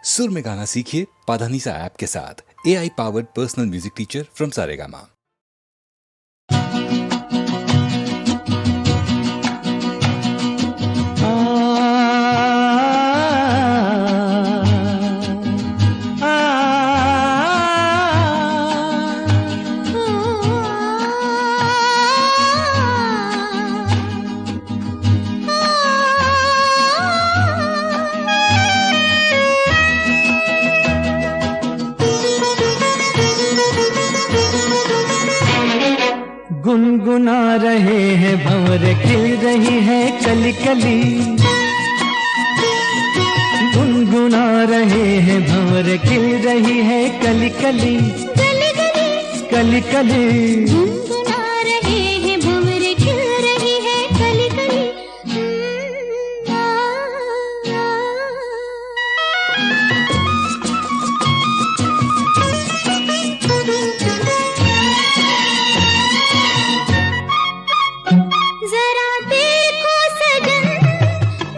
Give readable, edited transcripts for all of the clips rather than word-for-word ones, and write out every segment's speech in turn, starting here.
सुर में गाना सीखिए पाधानीसा ऐप के साथ। AI powered personal music teacher from Saregama. गुनगुना रहे हैं भंवर, खिल रही है कली कली। गुनगुना रहे हैं भंवर, खिल रही है कली कली। कली कली गुनगुना रहे हैं भंवर, खिल रही है कली कली। जरा देखो सजन,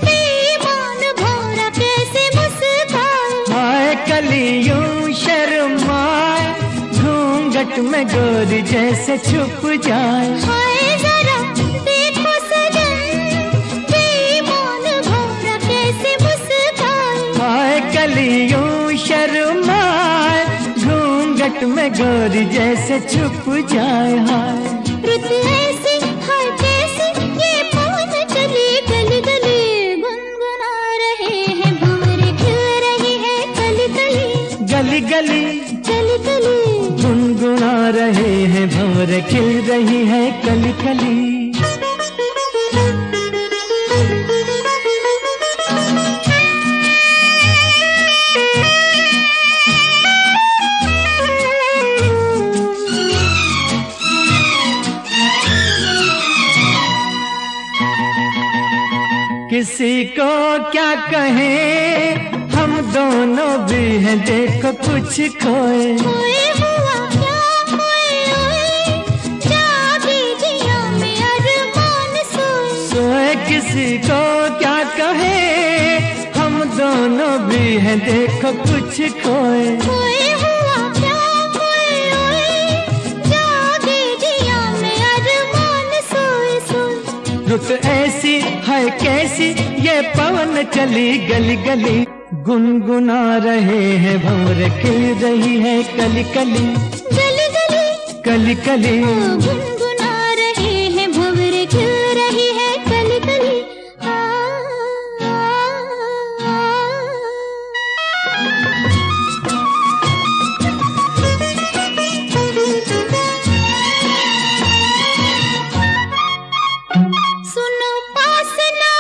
बेईमान भौरा कैसे मुस्काए। हाय कलियों शर्माए, घूंघट में गोरी जैसे छुप जाए। हाय जरा देखो सजन, बेईमान भौरा कैसे मुस्काए। हाय कलियों शर्माए, घूंघट में गोरी जैसे छुप जाए। हाय रुत ऐसी हाय कैसी, ये पवन चली गली गली। गुनगुना रहे हैं भंवर, खिल रही है कली कली। गली गली कली कली गुनगुना रहे हैं भंवर, खिल रही है कली कली। किसी को क्या कहें, हम दोनों भी हैं देखो कुछ खोए। खोए हुआ क्या खोए ओए, जागे जिया में अरमान सोए। सोए किसी को क्या कहें, हम दोनों भी हैं देखो कुछ खोए। खोए हुआ क्या खोए ओए, जागे जिया में अरमान सोए सोए। रुत ऐसी है कैसी, ये पवन चली गली गली। गुनगुना रहे हैं भंवर, खिल रही है कली कली। गली गली कली कली गुनगुना रहे हैं भंवर, खिल रही है कली कली। सुनो पास ना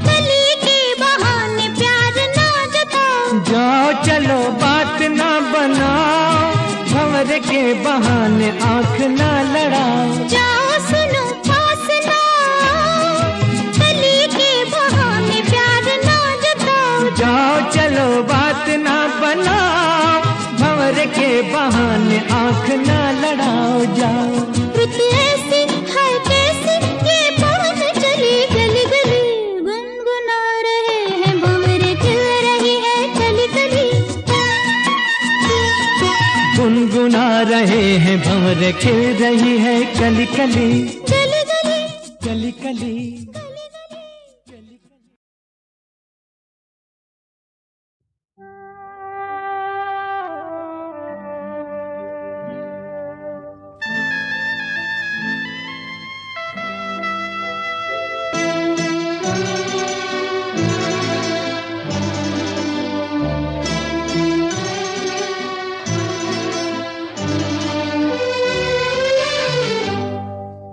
कली के बहाने प्यार ना जताओ। जाओ चलो बात ना बनाओ, भंवर के बहाने आंख ना लड़ाओ। जाओ सुनो पास ना कली के बहाने प्यार ना जताओ। जाओ चलो बात ना बनाओ, भंवर के बहाने आंख ना लड़ाओ। जाओ रुत ऐसी हाय कैसी, ये पवन चली गली गली। गुनगुना रहे हैं भंवर, खिल रही है कली कली। गुनगुना रहे हैं भंवर, खिल रही है कली कली। गली गली कली कली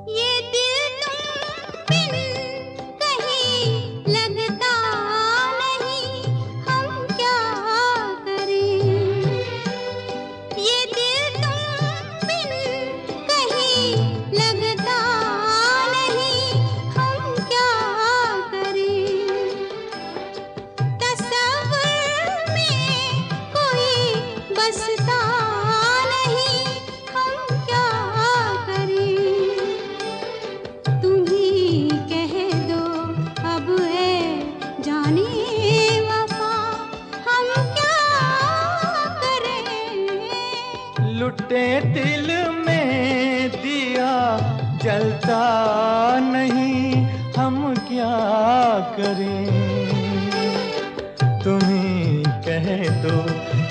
ये तुम्ही कह दो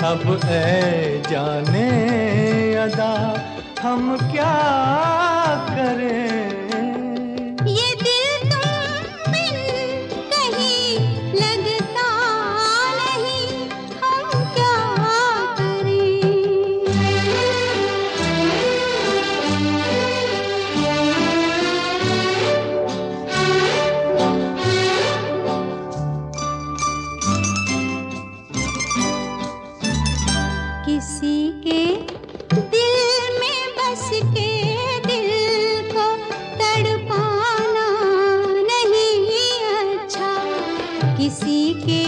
अब ऐ जाने अदा हम क्या करें। ये दिल तुम बिन कहीं लगता नहीं, हम क्या करें। किसी के दिल में बस के दिल को तड़पाना नहीं अच्छा, किसी के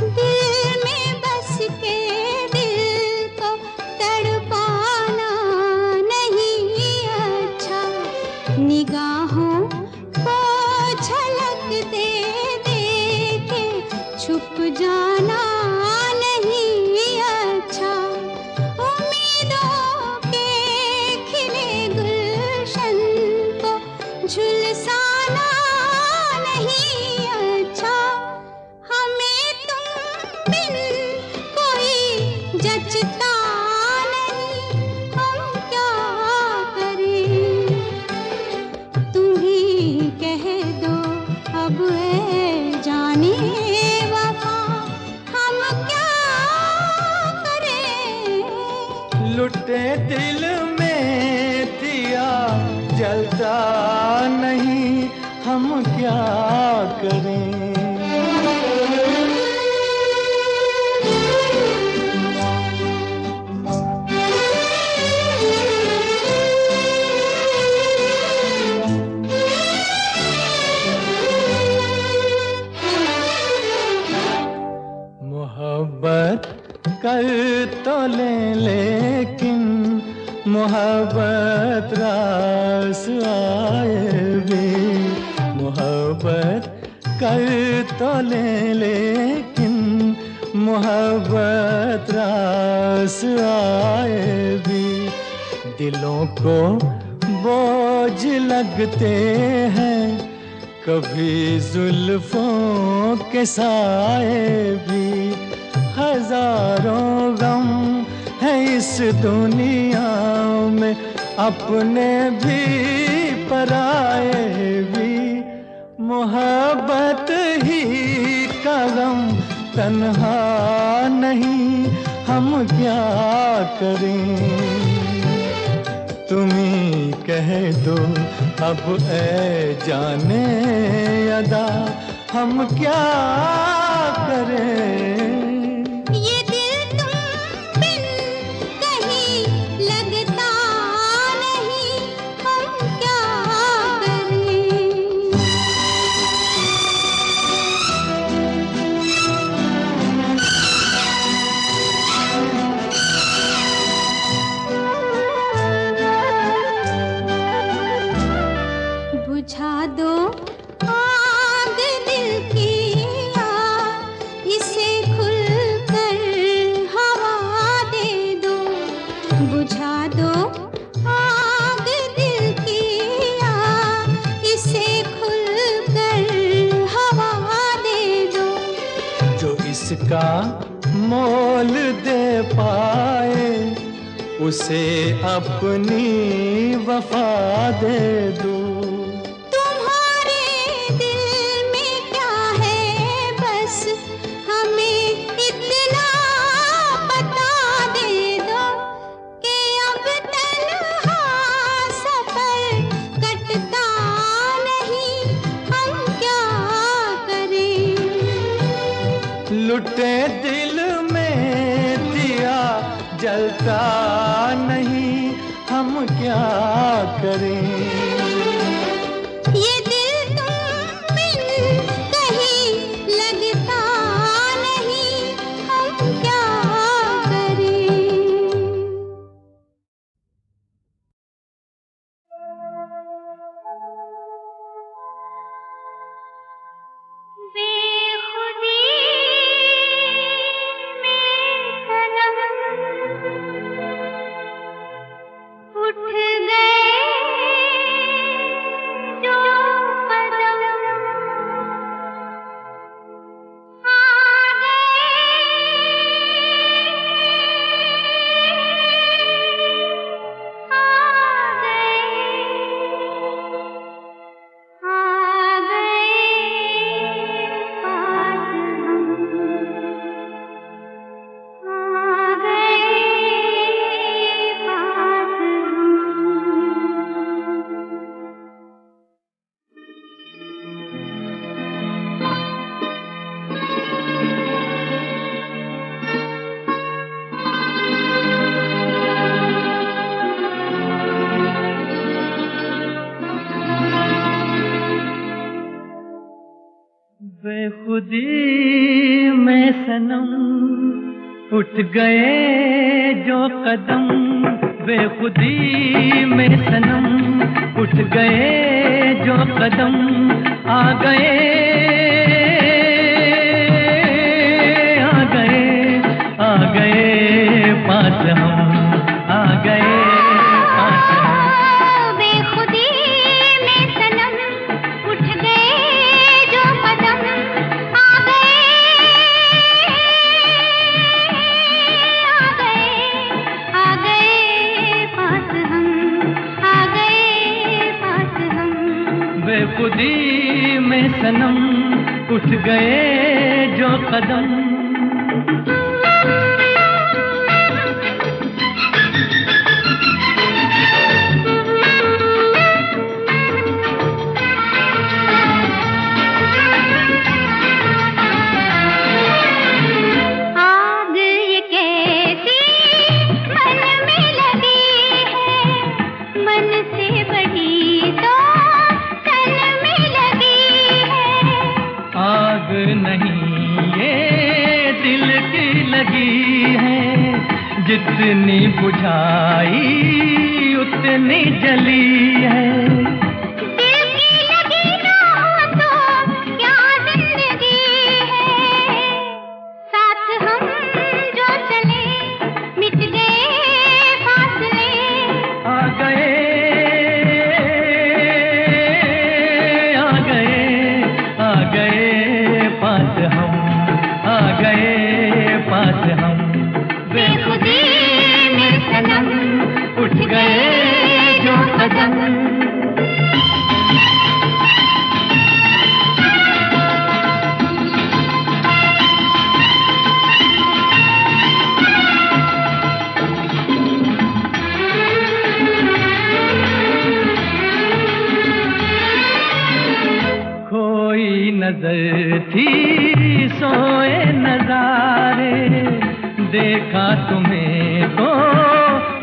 दिल में बस के दिल को तड़पाना नहीं अच्छा, निगाहों को झलक दे दे के छुप जाना नहीं अच्छा, उम्मीदों के खिले गुलशन को झुलसाना नहीं अच्छा, हमें तुम बिन कोई जचता नहीं, हम क्या करें। तुम ही कह दो अब है जाने वफा हम क्या करें। लुटे दिल में दिया जलता नहीं, हम क्या करें। मोहब्बत कर तो ले लेकिन मोहब्बत रास आए भी, मोहब्बत कर तो ले लेकिन मोहब्बत रास आए भी, दिलों को बोझ लगते हैं कभी जुल्फों के साए भी, हजारों गम है इस दुनिया में अपने भी पराए भी, मोहब्बत ही का गम तन्हा नहीं, हम क्या करें। तुम्ही कह दो अब ऐ जाने अदा हम क्या करें। ये दिल तुम बिन कहीं लगता नहीं, हम क्या करें। बुझा दो आग दिल की, इसे खुलकर हवा दे दो, बुझा दो आग दिल की, इसे खुलकर हवा दे दो। जो इसका मोल दे पाए उसे अपनी वफा दे दो। लुटे दिल में दिया जलता नहीं, हम क्या करें। ये दिल तुम बिन कहीं लगता नहीं, हम क्या करें। बेखुदी उठ गए बेखुदी में सनम उठ गए जो कदम, बेखुदी में सनम उठ गए जो कदम, आ गए आ गए आ गए पास हम, आ गए पास हम। बेखुदी में सनम उठ गए जो कदम, आ गए आ गए पास हम, आ गए पास हम। बेखुदी में सनम उठ गए जो कदम। जितनी बुझाई उतनी जली है, दिल की लगी ना हो तो क्या जिंदगी है, साथ हम जो चले मिट गए फासले, आ गए आ गए आ गए पास हम, आ गए पास हम। बेखुदी में सनम उठ गए जो कदम। खोई नजर थी सोए नजारे, देखा तुम्हें तो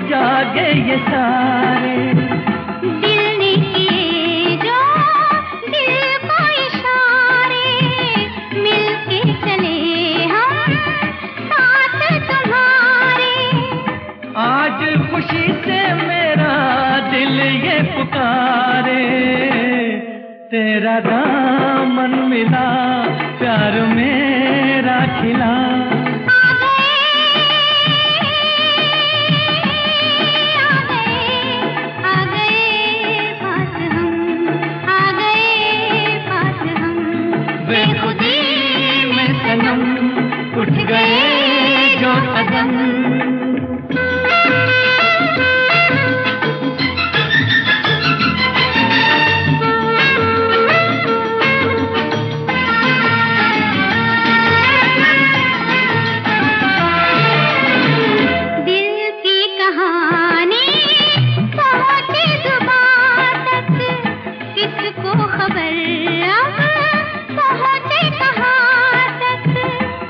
जागे ये सारे, दिल ने किए जो दिल को इशारे, मिलके चले हम साथ तुम्हारे। आज खुशी से मेरा दिल ये पुकारे, तेरा दामन मिला प्यार मेरा खिला, उठ गए जो कदम। दिल की कहानी पहुंचे जुबान तक, किसको खबर अब पहुंचे कहाँ तक,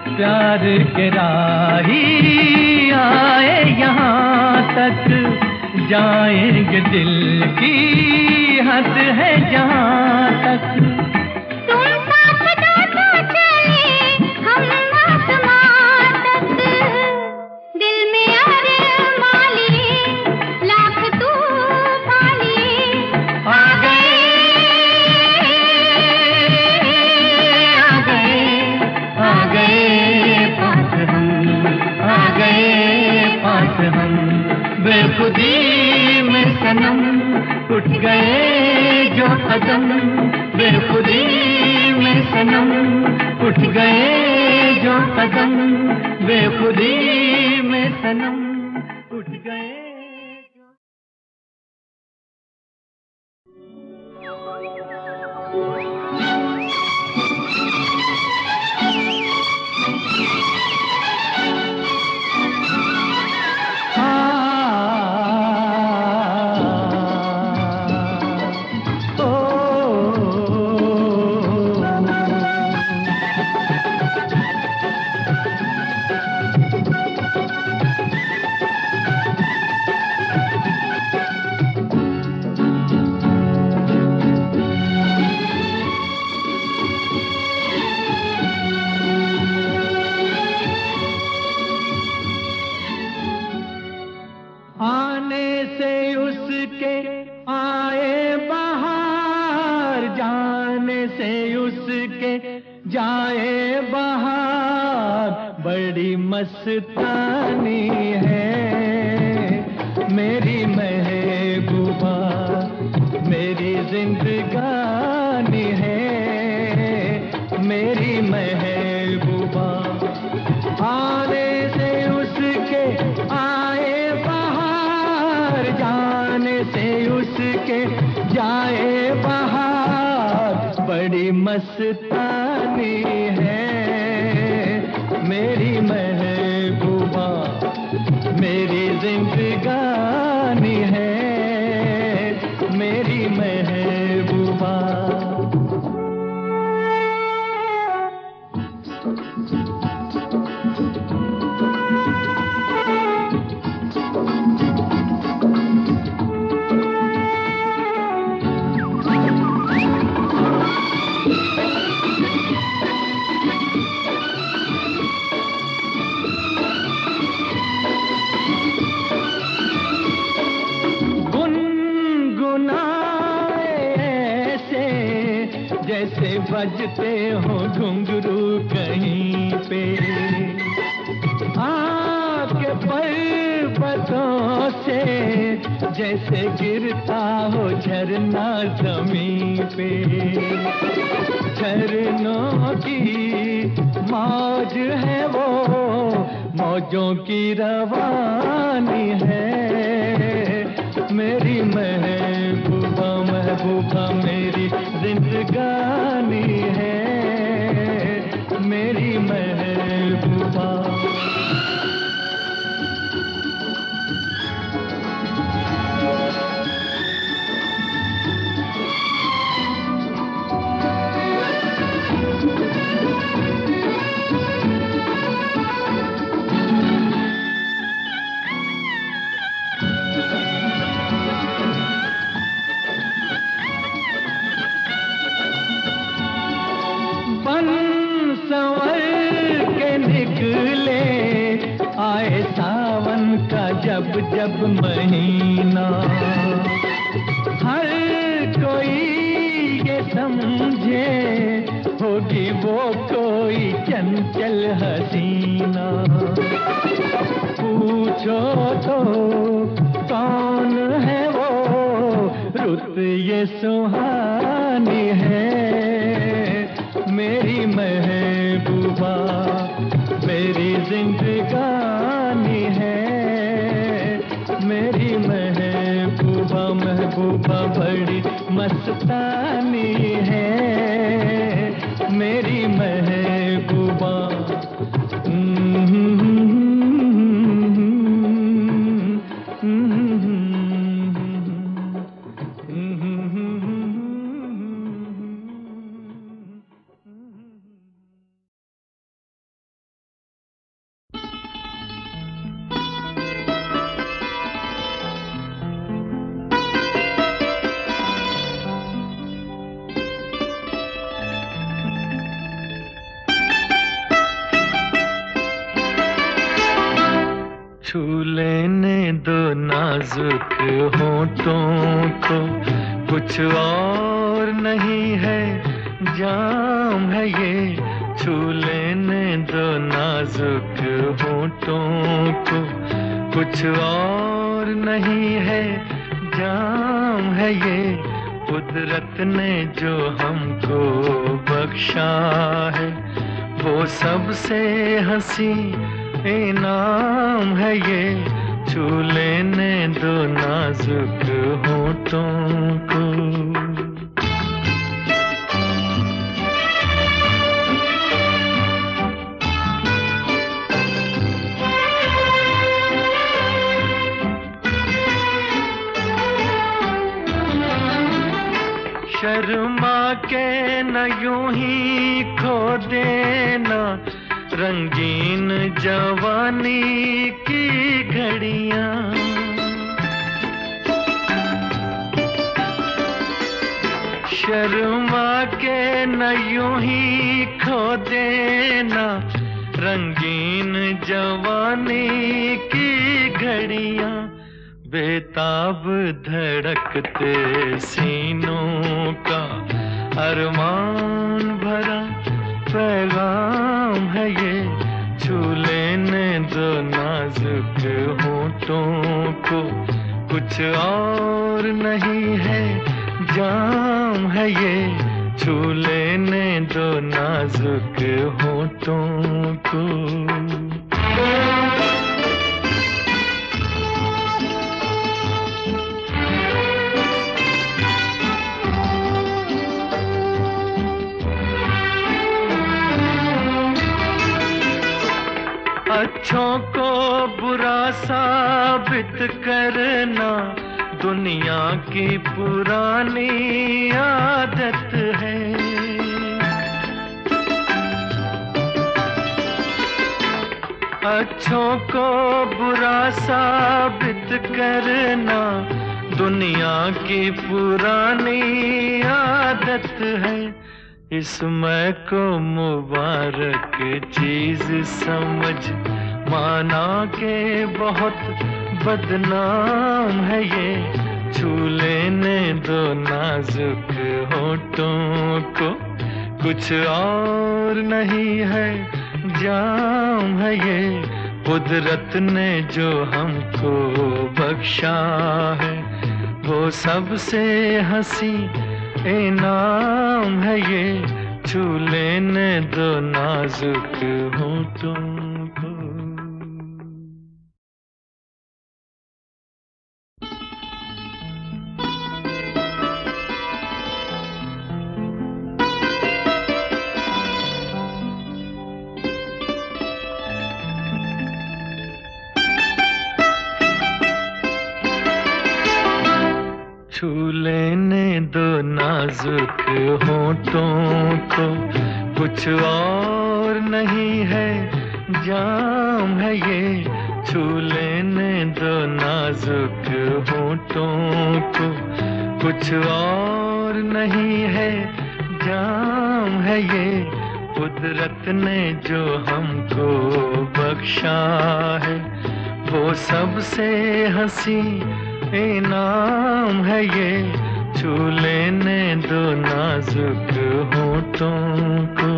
प्यार के राही आए यहाँ तक, जाएंगे दिल की हद है जहाँ तक, तुम साथ दो तो चले हम आसमां तक, दिल में अरमां लिए लाख तूफान लिए, आ गए आ गए आ गए पास हम, आ गए पास हम। बेखुदी में सनम उठ गए जो कदम, बेखुदी में सनम उठ गए जो कदम, बेखुदी में सनम उठ गए। बड़ी मस्तानी है मेरी महबूबा, मेरी जिंदगानी है मेरी महबूबा। आने से उसके आए बहार, जाने से उसके जाए बहार, बड़ी मस्तानी है मेरी महबूबा, मेरी जिंदगानी है मेरी महबूबा। जैसे बजते हो घुंघरू कहीं पे, आपके पर्वतों से जैसे गिरता हो झरना जमीन पे। झरनों की मौज है वो, मौजों की रवानी है मेरी महबूबा, महबूबा मेरी जिंदगानी है मेरी महबूबा। आए सावन का जब जब महीना, हर कोई ये समझे होगी वो कोई चंचल हसीना। पूछो तो कौन है वो, रुत ये सुहानी है मेरी महबूबा, मेरी जिंदगानी है मेरी महबूबा, महबूबा बड़ी मस्तानी है मेरी महबूबा। छू लेने दो नाजुक होठों को, कुछ और नहीं है जाम है ये। छू लेने दो नाजुक होठों को, कुछ और नहीं है जाम है ये। कुदरत ने जो हमको बख्शा है वो सबसे हंसी इनाम है ये। छू लेने दो नाजुक होठों को। शर्मा के न यूं ही खो देना रंगीन जवानी की घड़ियां। शर्मा के न यूं ही खो देना रंगीन जवानी की घड़ियां। बेताब धड़कते सीनों का अरमान भरा पैगाम है ये। छू होठों को, कुछ और नहीं है, जाम है ये, छू लेने दो नाजुक होठों को। अच्छों को बुरा साबित करना दुनिया की पुरानी आदत है। अच्छों को बुरा साबित करना दुनिया की पुरानी आदत है। इसमें को मुबारक चीज समझ माना के बहुत बदनाम है ये, छू लेने दो नाजुक होठों को, कुछ और नहीं है, जाम है ये, कुदरत ने जो हमको बख्शा है, वो सबसे हंसी इनाम है ये, छू लेने दो नाजुक होठों को। छू लेने दो नाजुक होठों को, कुछ और नहीं है, जाम है ये, छू लेने दो नाजुक होठों को, कुछ और नहीं है, जाम है ये, कुदरत ने जो हमको बख्शा है, वो सबसे हंसी इनाम है ये, छू लेने दो नाजुक होठों को।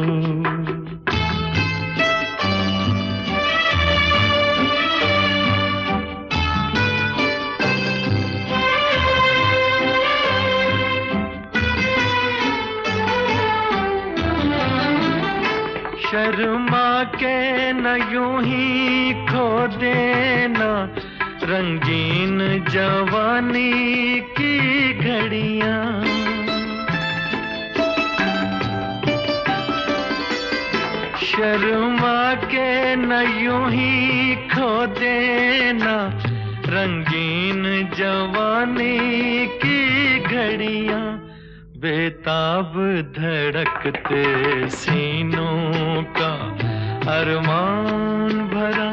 शर्मा के न यूं ही खो देना रंगीन जवानी की घड़ियां, शर्मा के न यूं ही खो देना रंगीन जवानी की घड़ियां, बेताब धड़कते सीनों का अरमान भरा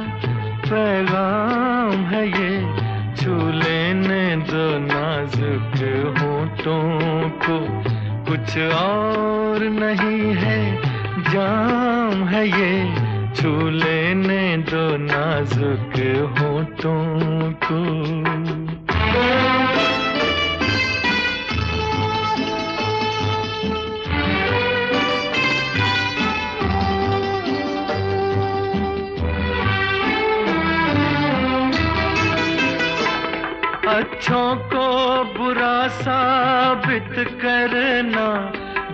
पैगाम है ये, छू लेने दो नाजुक होठों को, कुछ और नहीं है, जाम है ये, छू लेने दो नाजुक होठों को। अच्छों को बुरा साबित करना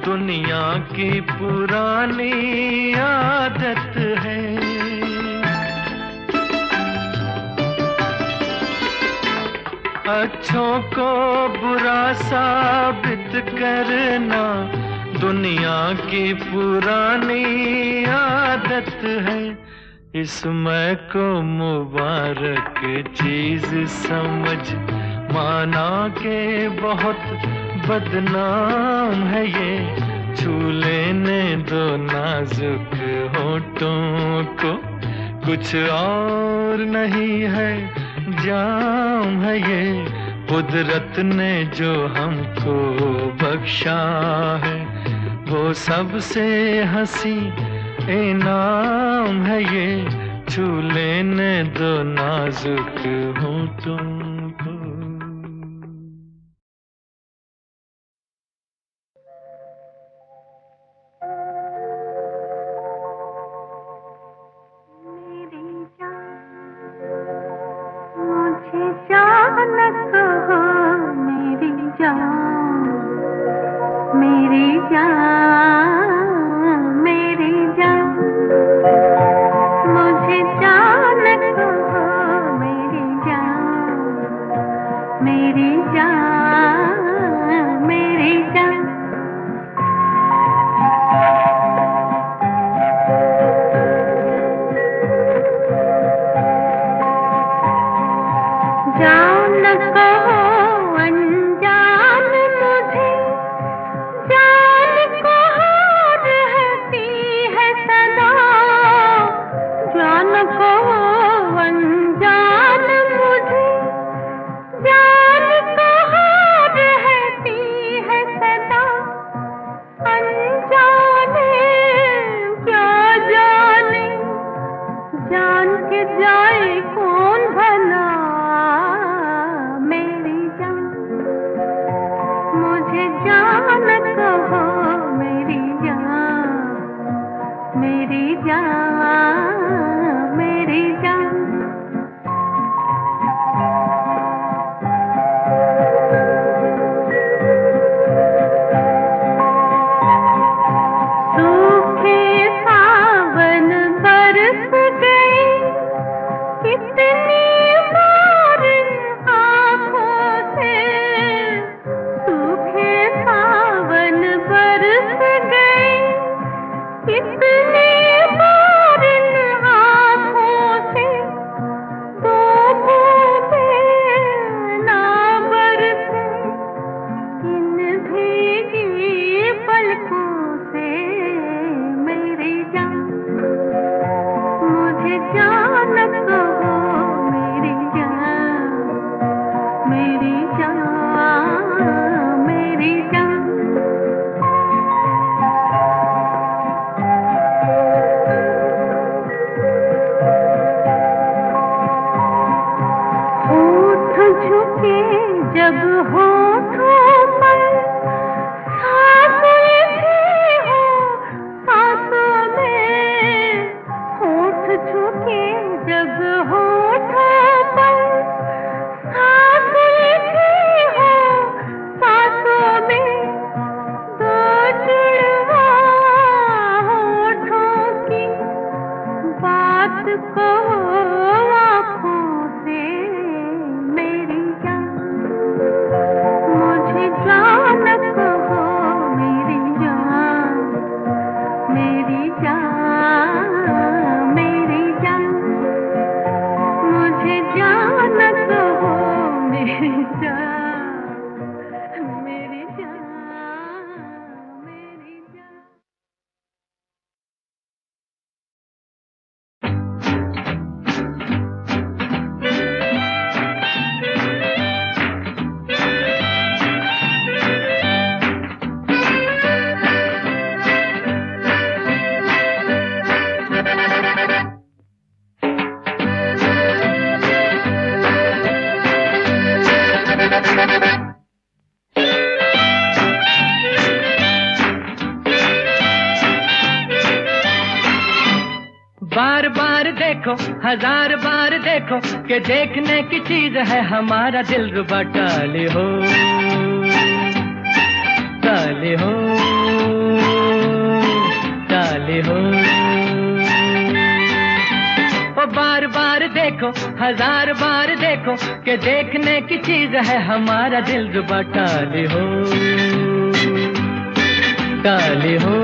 दुनिया की पुरानी आदत है। अच्छों को बुरा साबित करना दुनिया की पुरानी आदत है। इसमें को मुबारक चीज समझ माना के बहुत बदनाम है ये, छू लेने दो नाजुक होठों को, कुछ और नहीं है, जाम है ये, कुदरत ने जो हमको बख्शा है, वो सबसे हंसी इनाम है ये, छू लेने दो नाजुक होठों को। मेरी जान जाओ न कहो अनजान मुझे, जान कहो रहती है सदा, जान कहो अनजान मुझे, जान कहो रहती है सदा, अनजाने क्या जाने, जान के जाए कौन भला, मेरी जान मुझे जान कहो, मेरी जान, मेरी जान, मेरी जान। सूखे सावन बरस गए, कितनी बार आँखों से, सूखे सावन बरस गए, कितनी बार आँखों से, दो बूंदें ना बरसे इन भीगी पलकों से, मेरी जान मुझे जान कहो, मेरी जान, मेरी जान, मेरी जान। होठ झुके जब होठों पर, सांसें भी हो सांसों में, होठ झुके जब होठों पर, सांसें भी हो सांसों में, दो जुड़वा होठों की बात कहो आँखों से, मेरी जान मुझे जान कहो, मेरी जान, मेरी जान, मेरी जान, मुझे जान कहो, मेरी जान, मेरी जान, मेरी जान। बार बार देखो, हजार बार देखो, कि देखने की चीज है हमारा दिलरुबा, टाले हो, टाले हो, टाले हो। ओ बार बार देखो, हजार बार देखो, कि देखने की चीज है हमारा दिलरुबा, टाले हो, टाले हो,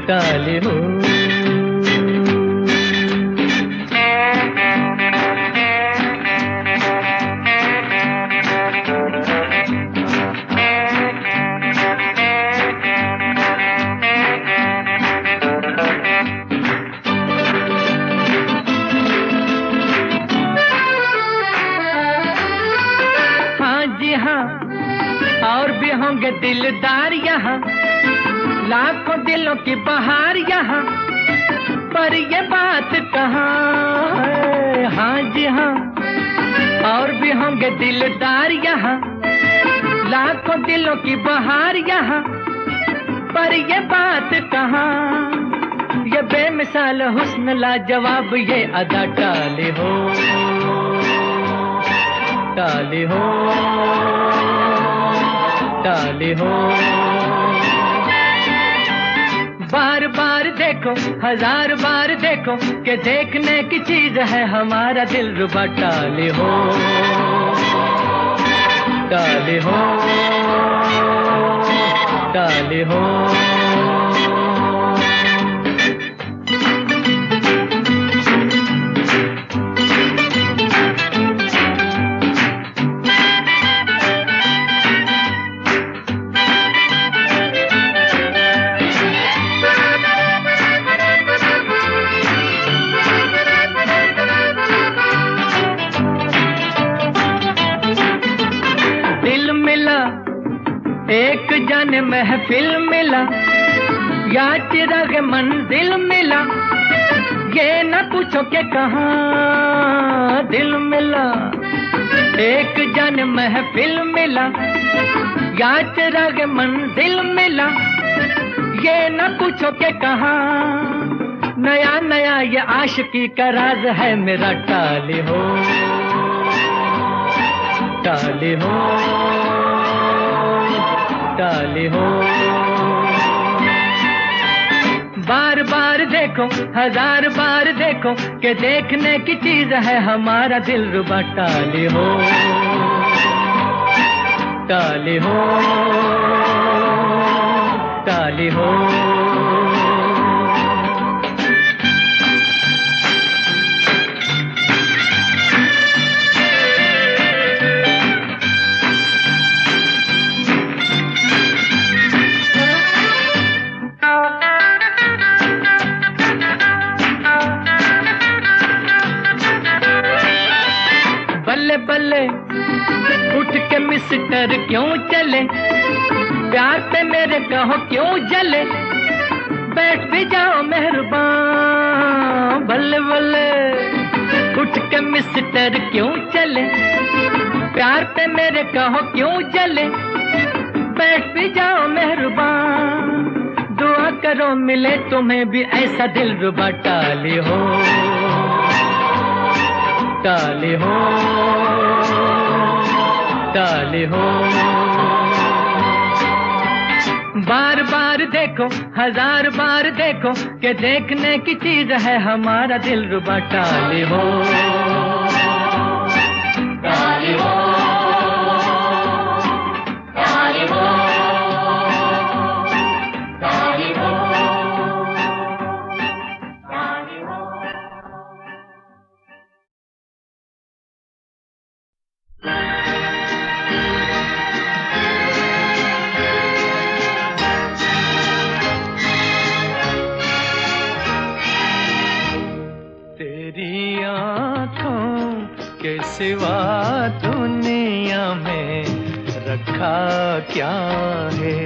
टाले हो। हाँ जी हाँ, और भी होंगे दिलदार यहाँ, लाखों दिलों की बहार यहाँ, पर ये बात कहाँ है। हाँ जी हाँ, और भी होंगे दिलदार यहाँ, लाखों दिलों की बहार यहाँ, पर ये बात कहाँ। ये बेमिसाल हुस्न लाजवाब, ये अदा, टाले हो, टाले हो, टाले हो। बार बार देखो, हजार बार देखो, कि देखने की चीज है हमारा दिलरुबा, टाले हो, टाले हो, टाले हो। महफिल मिला या चिराग मंजिल मिला, ये न पूछो कि कहाँ दिल मिला। एक जान महफिल मिला या चिराग मंजिल मिला, ये न पूछो कि कहाँ। नया नया ये आशिकी का राज है मेरा, टाली हो टाली हो टाली हो। बार बार देखो हजार बार देखो कि देखने की चीज है हमारा दिल रुबा। टाली हो टाली हो टाली हो। बल्ले बल्ले उठ के मिस्टर क्यों चले, प्यार पे मेरे कहो क्यों जले, बैठ भी जाओ मेहरबान। बल्ले बल्ले उठ के मिस्टर क्यों चले, प्यार पे मेरे कहो क्यों जले, बैठ भी जाओ मेहरबान। दुआ करो मिले तुम्हें भी ऐसा दिल रुबा। टाली हो टाली हो टाली हो। बार बार देखो हजार बार देखो कि देखने की चीज है हमारा दिल रुबा। टाली हो टाली हो टाली हो टाली हो टाली हो। तेरी आँखों के सिवा दुनिया में रखा क्या है,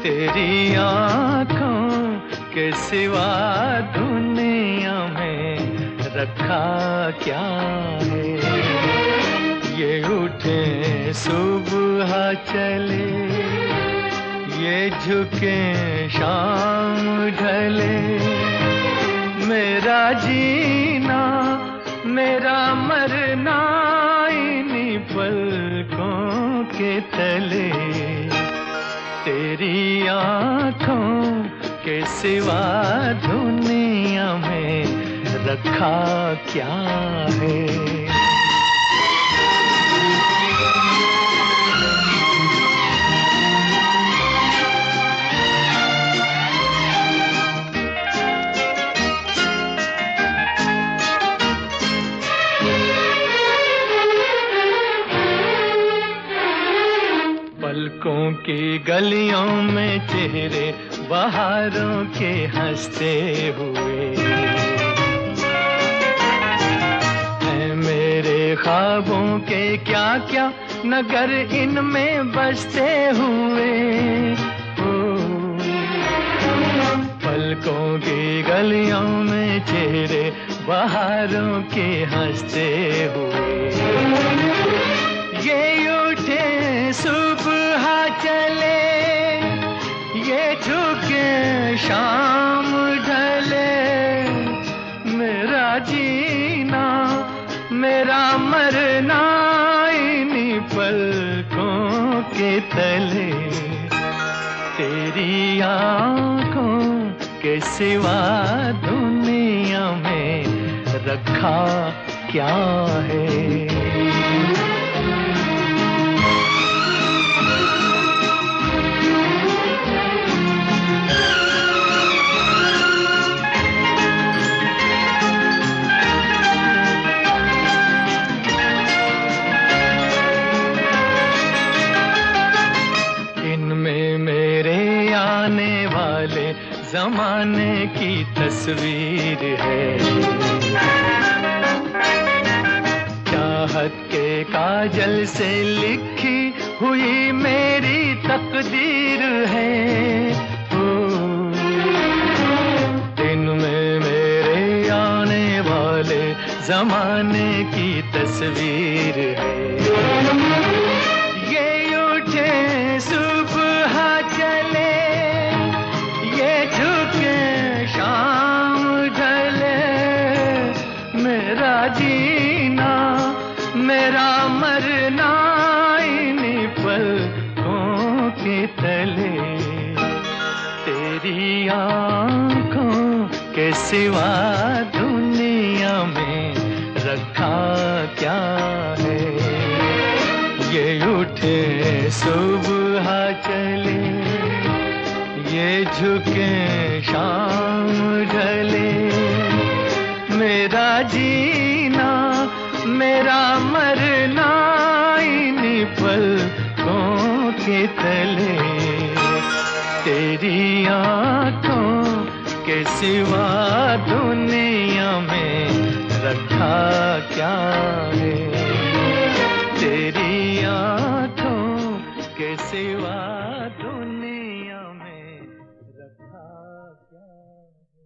तेरी आँखों के सिवा दुनिया में रखा क्या है। ये उठे सुबह चले, ये झुके शाम ढले, मेरा जीना मेरा मरना इन्हीं पलकों के तले। तेरी आँखों के सिवा दुनिया में रखा क्या है। पलकों की गलियों में चेहरे बहारों के हंसते हुए हैं, मेरे ख्वाबों के क्या क्या नगर इनमें बसते हुए। पलकों की गलियों में चेहरे बहारों के हंसते हुए, ये उठे सुबह चले, ये झुके शाम ढले, मेरा जीना मेरा मरना इन्हीं पलकों के तले। तेरी आँखों के सिवा दुनिया में रखा क्या है। जमाने की तस्वीर है, चाहत के काजल से लिखी हुई मेरी तकदीर है। ओ, दिन में मेरे आने वाले जमाने की तस्वीर है। ये उठे सुबह चले, ये झुके शाम ढले, मेरा जीना मेरा मरना इन्हीं पलकों के तले। तेरी आँखों के सिवा दुनिया में रखा क्या है। ये उठे सुबह चले, ये झुके शाम ढले, मेरा जीना मेरा मरना इन्हीं पलकों के तले। तेरी आँखों के सिवा दुनिया में रखा क्या है। तेरी आँखों के सिवा दुनिया में रखा क्या है।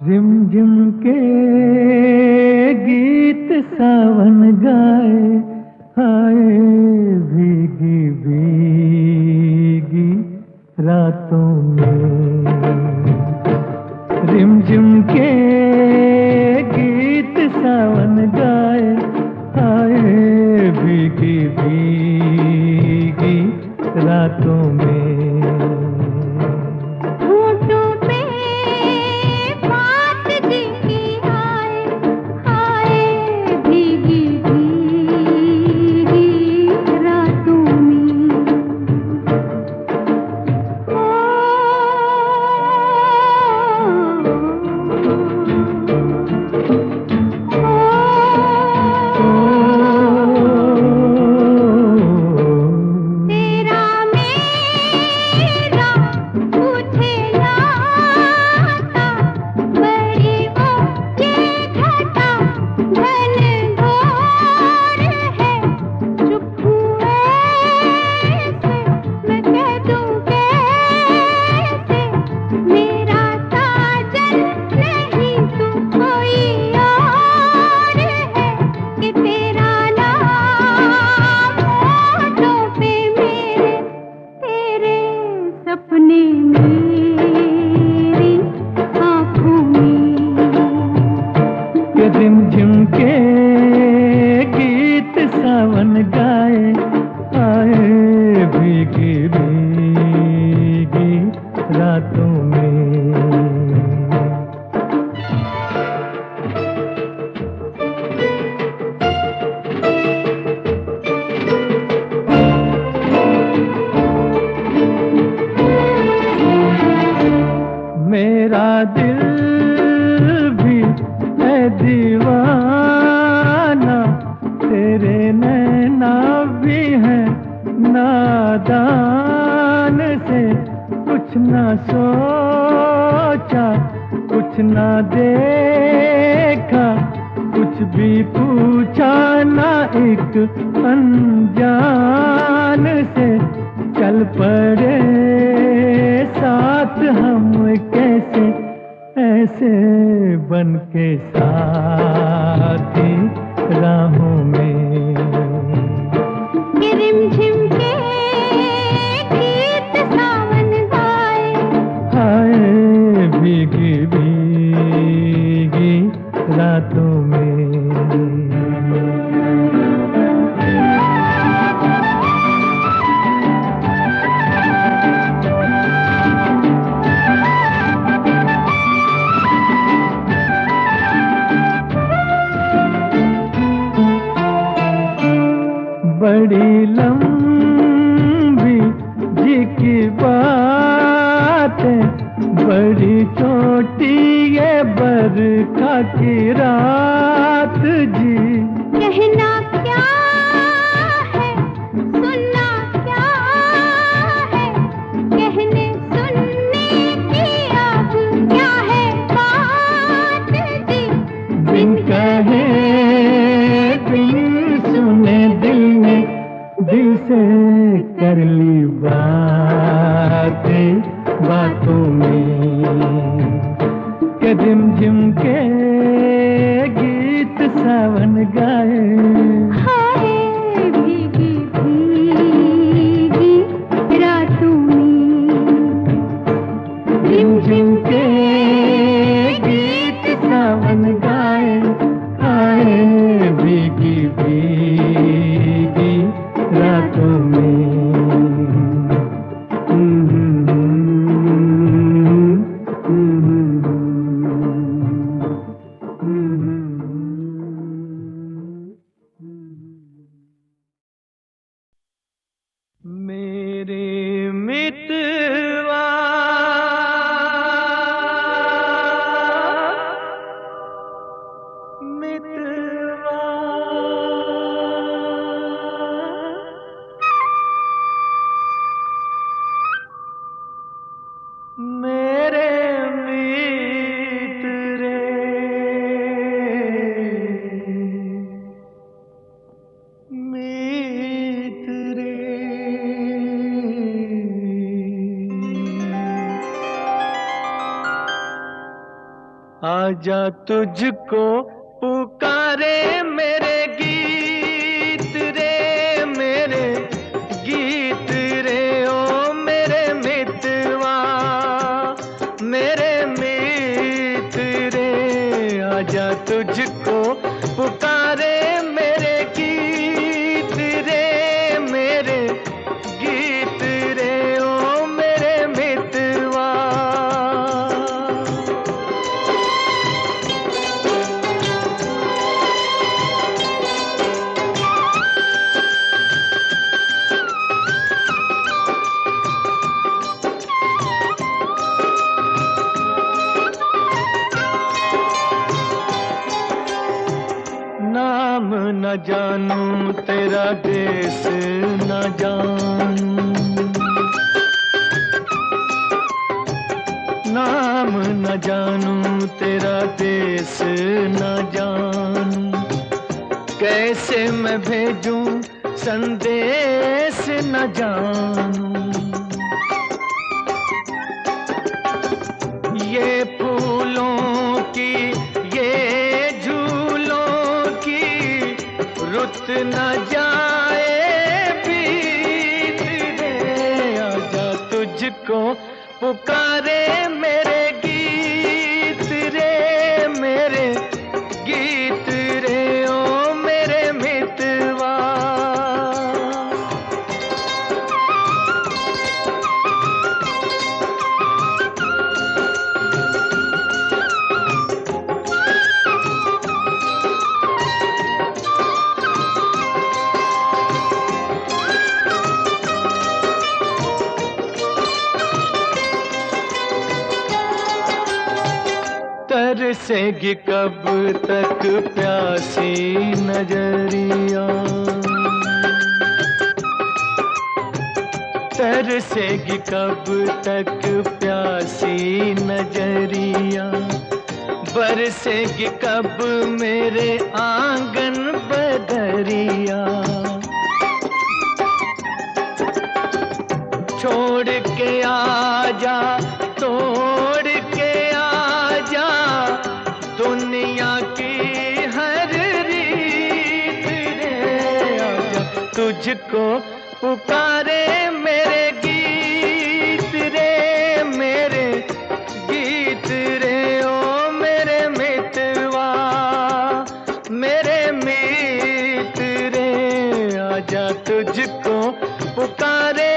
रिमझिम के गीत सावन गाए, आए भीगी भीगी रातों में। रिमझिम के गीत सावन गाए, आए भीगी भीगी रातों में। रिमझिम के गीत सावन गाए, आए भीगी भीगी रातों में। मेरा दिल भी है दीवाना, तेरे नैना भी है नादान से। कुछ ना सोचा कुछ ना देखा, कुछ भी पूछा ना एक अनजान से। चल पड़े साथ हम कैसे, ऐसे बन के साथी राहों में। रिमझिम के गीत सावन गाए, आए भीगी भीगी रातों में। बड़ी लंबी की रात जी। कहना क्या है, सुनना क्या है, कहने सुनने की अब क्या है बात जी। बिन कहे बिन सुने दिल ने दिल से कर ली बातें बातों में के झिम के गीत सावन गाए। हाय भीगी भीगी रातों में झिम झिम के गीत सावन गाए। आए भीगी भीगी रातों में। मेरे मितवा मितवा मेरे मित्र आजा तुझको पुकारे मेरे गीत रे, मेरे गीत रे ओ मेरे मितवा, मेरे मित रे। आजा तुझको पुकारे मेरे गीत रे, मेरे गीत रे ओ मेरे मितवा। नाम न जानूं तेरा देश न जानूं, नाम न जानूं तेरा देश न जानूं। कैसे मैं भेजूं संदेश न जानूं। ये फूलों की ये रुत न जाए बीत रे। आजा तुझको पुकारे मेरे गीत रे, मेरे गीत रे ओ मेरे मितवा। तरसेगी कब तक प्यासी नजरिया, तरसेगी कब तक प्यासी नजरिया। बरसेगी कब मेरे आंगन बदरिया। छोड़ के आजा तोड़ के आजा दुनिया की हर रीत रे। आजा तुझको पुकारे मेरे गीत रे, मेरे गीत रे ओ मेरे मितवा, मेरे मित रे। आजा तुझको पुकारे